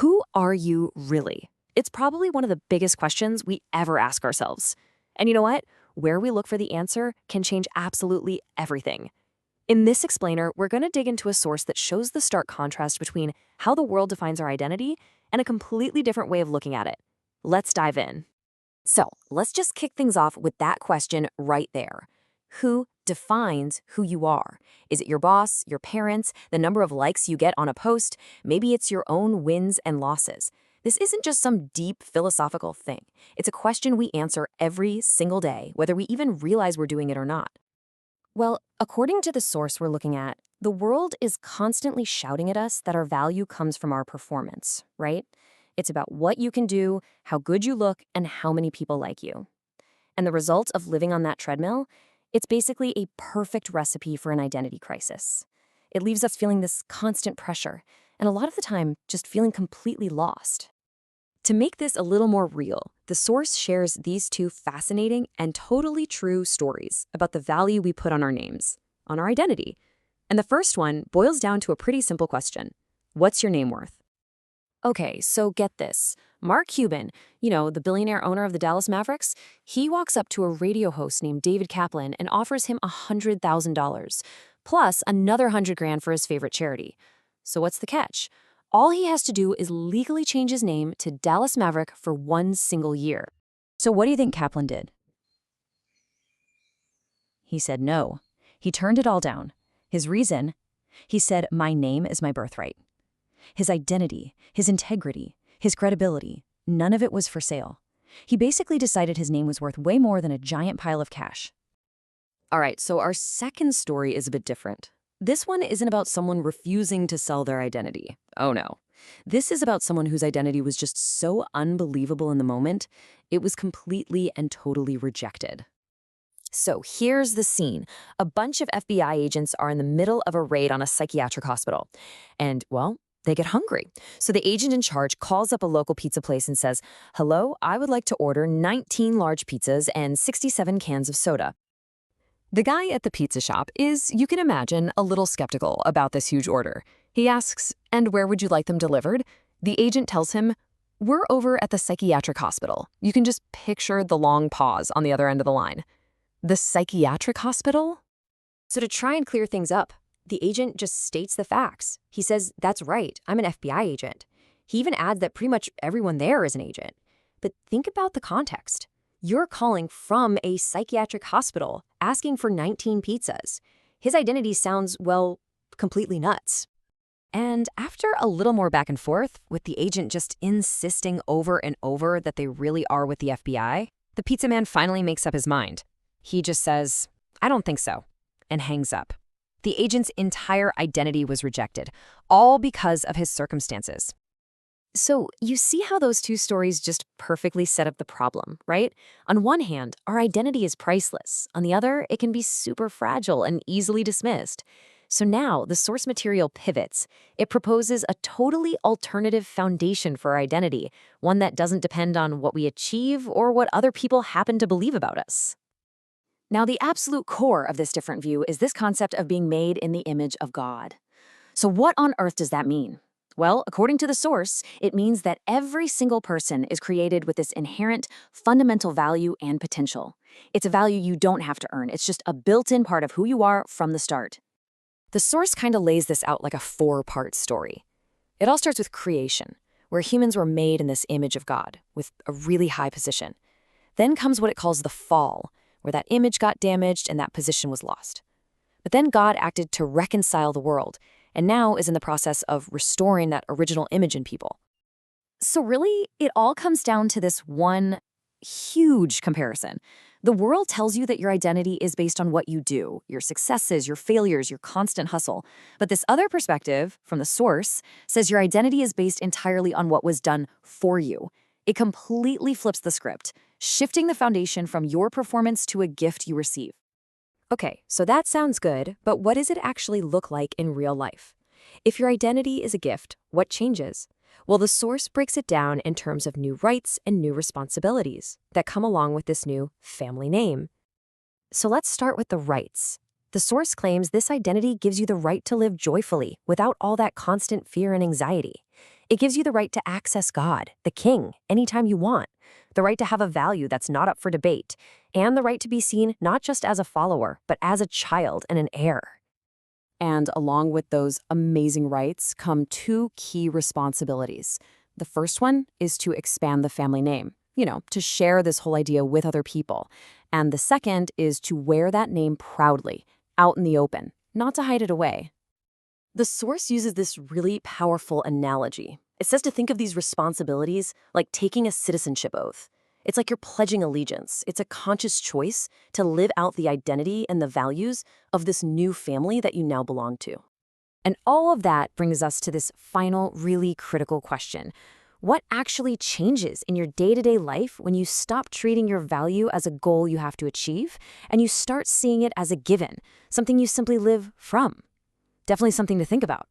Who are you really? It's probably one of the biggest questions we ever ask ourselves. And you know what? Where we look for the answer can change absolutely everything. In this explainer, we're going to dig into a source that shows the stark contrast between how the world defines our identity and a completely different way of looking at it. Let's dive in. So, let's just kick things off with that question right there. Who defines who you are? Is it your boss, your parents, the number of likes you get on a post? Maybe it's your own wins and losses. This isn't just some deep philosophical thing. It's a question we answer every single day, whether we even realize we're doing it or not. Well, according to the source we're looking at, the world is constantly shouting at us that our value comes from our performance, right? It's about what you can do, how good you look, and how many people like you. And the result of living on that treadmill? It's basically a perfect recipe for an identity crisis. It leaves us feeling this constant pressure, and a lot of the time, just feeling completely lost. To make this a little more real, the source shares these two fascinating and totally true stories about the value we put on our names, on our identity. And the first one boils down to a pretty simple question. What's your name worth? Okay, so get this. Mark Cuban, the billionaire owner of the Dallas Mavericks, he walks up to a radio host named David Kaplan and offers him $100,000, plus another $100,000 for his favorite charity. So what's the catch? All he has to do is legally change his name to Dallas Maverick for one single year. So what do you think Kaplan did? He said no. He turned it all down. His reason? He said, my name is my birthright. His identity, his integrity, his credibility, none of it was for sale. He basically decided his name was worth way more than a giant pile of cash. All right, so our second story is a bit different. This one isn't about someone refusing to sell their identity. Oh no. This is about someone whose identity was just so unbelievable in the moment, it was completely and totally rejected. So here's the scene. A bunch of FBI agents are in the middle of a raid on a psychiatric hospital. And, well, they get hungry. So the agent in charge calls up a local pizza place and says, hello, I would like to order 19 large pizzas and 67 cans of soda. The guy at the pizza shop is, you can imagine, a little skeptical about this huge order. He asks, and where would you like them delivered? The agent tells him, we're over at the psychiatric hospital. You can just picture the long pause on the other end of the line. The psychiatric hospital? So to try and clear things up, the agent just states the facts. He says, that's right, I'm an FBI agent. He even adds that pretty much everyone there is an agent. But think about the context. You're calling from a psychiatric hospital, asking for 19 pizzas. His identity sounds, well, completely nuts. And after a little more back and forth, with the agent just insisting over and over that they really are with the FBI, the pizza man finally makes up his mind. He just says, I don't think so, and hangs up. The agent's entire identity was rejected, all because of his circumstances. So you see how those two stories just perfectly set up the problem, right? On one hand, our identity is priceless. On the other, it can be super fragile and easily dismissed. So now the source material pivots. It proposes a totally alternative foundation for our identity, one that doesn't depend on what we achieve or what other people happen to believe about us. Now, the absolute core of this different view is this concept of being made in the image of God. So what on earth does that mean? Well, according to the source, it means that every single person is created with this inherent, fundamental value and potential. It's a value you don't have to earn. It's just a built-in part of who you are from the start. The source kind of lays this out like a four-part story. It all starts with creation, where humans were made in this image of God, with a really high position. Then comes what it calls the fall, where that image got damaged and that position was lost. But then God acted to reconcile the world, and now is in the process of restoring that original image in people. So really, it all comes down to this one huge comparison. The world tells you that your identity is based on what you do, your successes, your failures, your constant hustle. But this other perspective, from the source, says your identity is based entirely on what was done for you. It completely flips the script, shifting the foundation from your performance to a gift you receive. Okay, so that sounds good, but what does it actually look like in real life? If your identity is a gift, what changes? Well, the source breaks it down in terms of new rights and new responsibilities that come along with this new family name. So let's start with the rights. The source claims this identity gives you the right to live joyfully without all that constant fear and anxiety. It gives you the right to access God, the king, anytime you want, the right to have a value that's not up for debate, and the right to be seen not just as a follower, but as a child and an heir. And along with those amazing rights come two key responsibilities. The first one is to expand the family name, to share this whole idea with other people. And the second is to wear that name proudly, out in the open, not to hide it away. The source uses this really powerful analogy. It says to think of these responsibilities like taking a citizenship oath. It's like you're pledging allegiance. It's a conscious choice to live out the identity and the values of this new family that you now belong to. And all of that brings us to this final, really critical question. What actually changes in your day-to-day life when you stop treating your value as a goal you have to achieve and you start seeing it as a given, something you simply live from? Definitely something to think about.